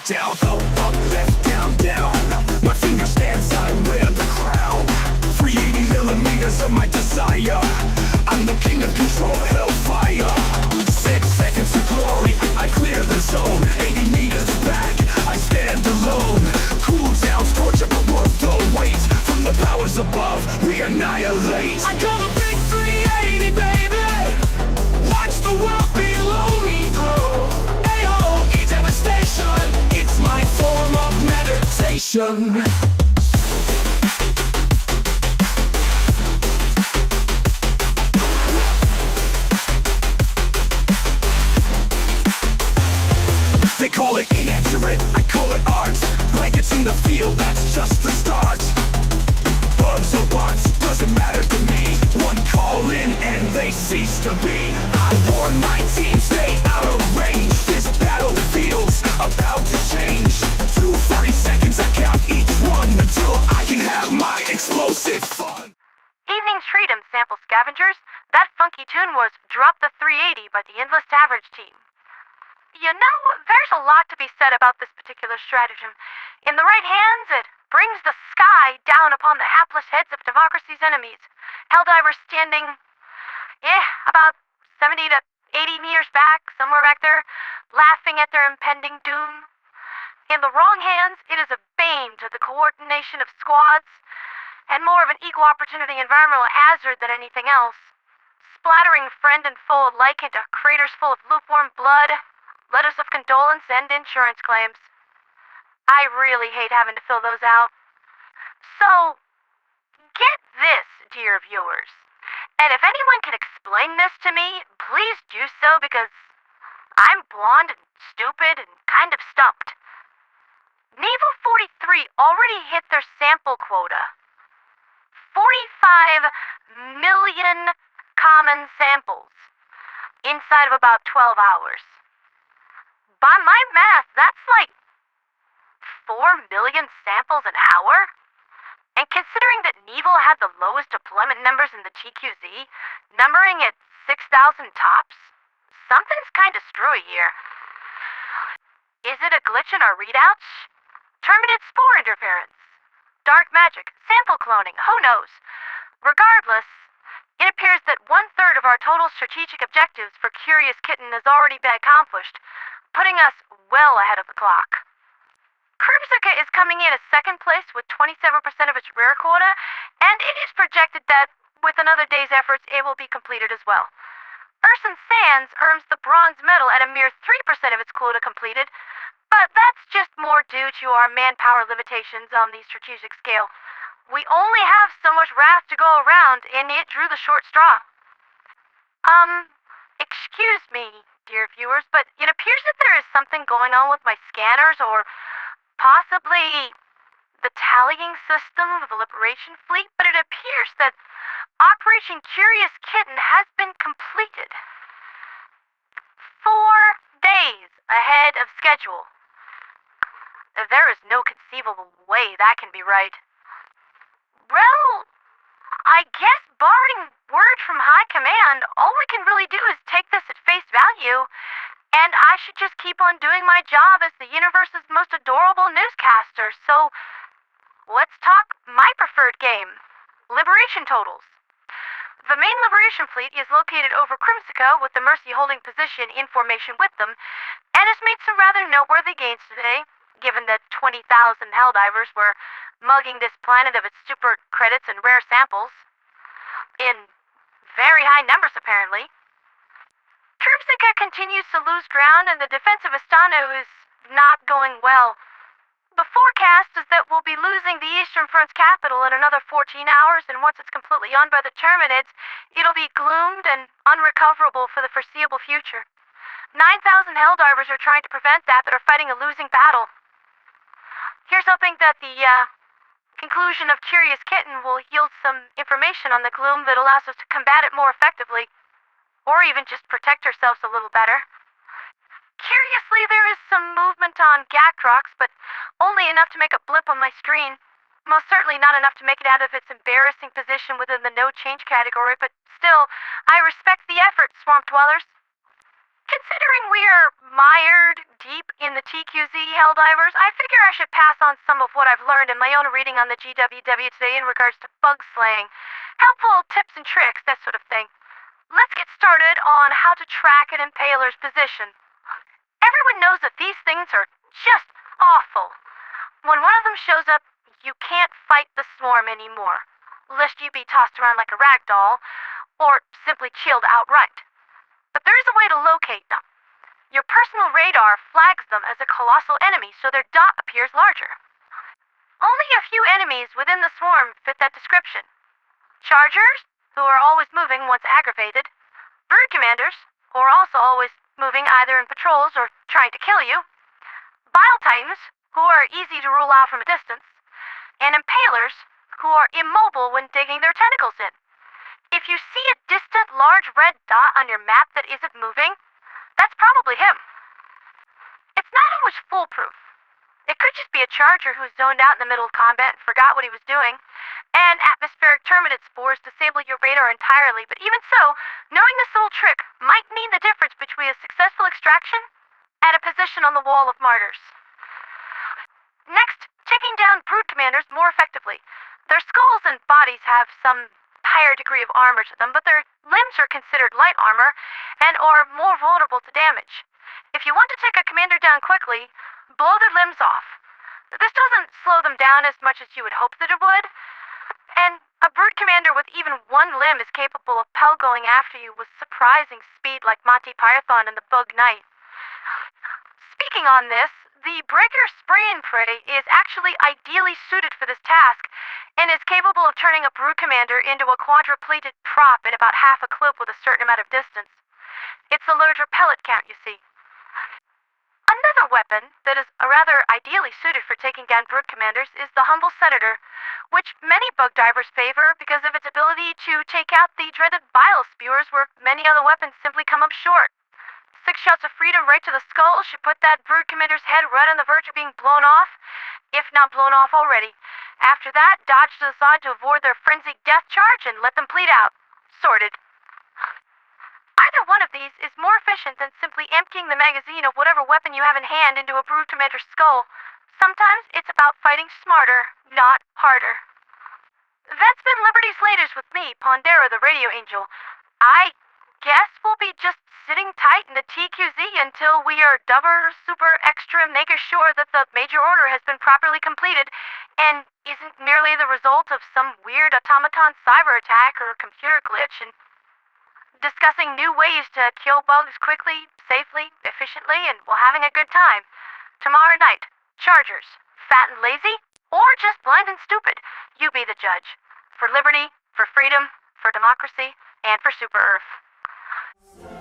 down, up, left, down. My finger stands, I wear the crown. 380 millimeters of my desire. I'm the king of control, hellfire. 6 seconds of glory, I clear the zone. 80 meters back, I stand alone. Cool downs, torture, but worth the weight. From the powers above, we annihilate. I got a big 380, baby. Watch the world below me grow. AOE devastation, it's my form of meditation. They call it inaccurate, I call it art. Blankets in the field, that's just the start. Bugs or bots, doesn't matter to me. One call in and they cease to be. I warn my team, stay out of range. This battlefield's about to change. 2 30 seconds, I count each one until I can have my explosive fun. Evening's Freedom sample scavengers. That funky tune was Drop the 380 by the Endless Average team. You know, there's a lot to be said about this particular stratagem. In the right hands, it brings the sky down upon the hapless heads of democracy's enemies. Helldivers standing, about 70 to 80 meters back, somewhere back there, laughing at their impending doom. In the wrong hands, it is a bane to the coordination of squads, and more of an equal opportunity environmental hazard than anything else. Splattering friend and foe alike into craters full of lukewarm blood, letters of condolence, and insurance claims. I really hate having to fill those out. So, get this, dear viewers. And if anyone can explain this to me, please do so, because I'm blonde and stupid and kind of stumped. Nivel 43 already hit their sample quota. 45 million common samples inside of about 12 hours. By my math, that's like 4 million samples an hour? And considering that Nivel had the lowest deployment numbers in the TQZ, numbering at 6,000 tops, something's kinda screwy here. Is it a glitch in our readouts? Terminid spore interference? Dark magic? Sample cloning? Who knows? Regardless, it appears that 1/3 of our total strategic objectives for Curious Kitten has already been accomplished, putting us well ahead of the clock. Crimsica is coming in as second place with 27% of its rare quota, and it is projected that, with another day's efforts, it will be completed as well. Erson Sands earns the bronze medal at a mere 3% of its quota completed, but that's just more due to our manpower limitations on the strategic scale. We only have so much wrath to go around, and it drew the short straw. Excuse me, dear viewers, but it appears that there is something going on with my scanners, or possibly the tallying system of the Liberation Fleet, but it appears that Operation Curious Kitten has been completed. 4 days ahead of schedule. There is no conceivable way that can be right. Well, I guess barring word from High Command, all we can really do is take this at face value, and I should just keep on doing my job as the universe's most adorable newscaster. So, let's talk my preferred game, Liberation Totals. The main Liberation Fleet is located over Crimsica, with the Mercy holding position in formation with them, and has made some rather noteworthy gains today, given that 20,000 Helldivers were mugging this planet of its super credits and rare samples. In very high numbers, apparently. Crimsica continues to lose ground, and the defense of Estanu is not going well. The forecast is that we'll be losing the Eastern Front's capital in another 14 hours, and once it's completely owned by the Terminids, it'll be gloomed and unrecoverable for the foreseeable future. 9,000 Helldivers are trying to prevent that, but are fighting a losing battle. Here's hoping that the conclusion of Curious Kitten will yield some information on the gloom that allows us to combat it more effectively, or even just protect ourselves a little better. Curiously, there is some movement on Gacrus, but only enough to make a blip on my screen. Most certainly not enough to make it out of its embarrassing position within the no change category, but still, I respect the effort, Swamp Dwellers. Considering we are mired deep in the TQZ Helldivers, I figure I should pass on some of what I've learned in my own reading on the GWW today in regards to bug slaying. Helpful tips and tricks, that sort of thing. Let's get started on how to track an impaler's position. Everyone knows that these things are just awful. When one of them shows up, you can't fight the swarm anymore, lest you be tossed around like a rag doll, or simply killed outright. But there is a way to locate them. Your personal radar flags them as a colossal enemy, so their dot appears larger. Only a few enemies within the swarm fit that description. Chargers, who are always moving once aggravated. Brood commanders, who are also always moving either in patrols or trying to kill you. Bile titans, who are easy to rule out from a distance. And impalers, who are immobile when digging their tentacles in. If you see a distant, large red dot on your map that isn't moving, that's probably him. It's not always foolproof. It could just be a charger who's zoned out in the middle of combat and forgot what he was doing, and atmospheric Terminid spores disable your radar entirely, but even so, knowing this little trick might mean the difference between a successful extraction and a position on the wall of martyrs. Next, taking down brood commanders more effectively. Their skulls and bodies have some higher degree of armor to them, but their limbs are considered light armor and are more vulnerable to damage. If you want to take a commander down quickly, blow their limbs off. This doesn't slow them down as much as you would hope that it would, and a brood commander with even one limb is capable of going after you with surprising speed like Monty Python and the Bug Knight. Speaking on this, the Breaker Spray and Pray is actually ideally suited for this task, and is capable of turning a brood commander into a quadrupleted prop in about half a clip with a certain amount of distance. It's a larger pellet count, you see. Another weapon that is rather ideally suited for taking down brood commanders is the Humble Senator, which many bug divers favor because of its ability to take out the dreaded bile spewers where many other weapons simply come up short. 6 shots of freedom right to the skull should put that brood commander's head right on the verge of being blown off, if not blown off already. After that, dodge to the side to avoid their frenzied death charge and let them bleed out. Sorted. Either one of these is more efficient than simply emptying the magazine of whatever weapon you have in hand into a brood commander's skull. Sometimes it's about fighting smarter, not harder. That's been Liberty's latest with me, ponderatheradioangel. I guess we'll be just sitting tight in the TQZ until we are double, super, extra, mega sure that the major order has been properly completed and isn't merely the result of some weird automaton cyber attack or computer glitch, and discussing new ways to kill bugs quickly, safely, efficiently, and while having a good time. Tomorrow night, Chargers, fat and lazy, or just blind and stupid, you be the judge. For liberty, for freedom, for democracy, and for Super Earth.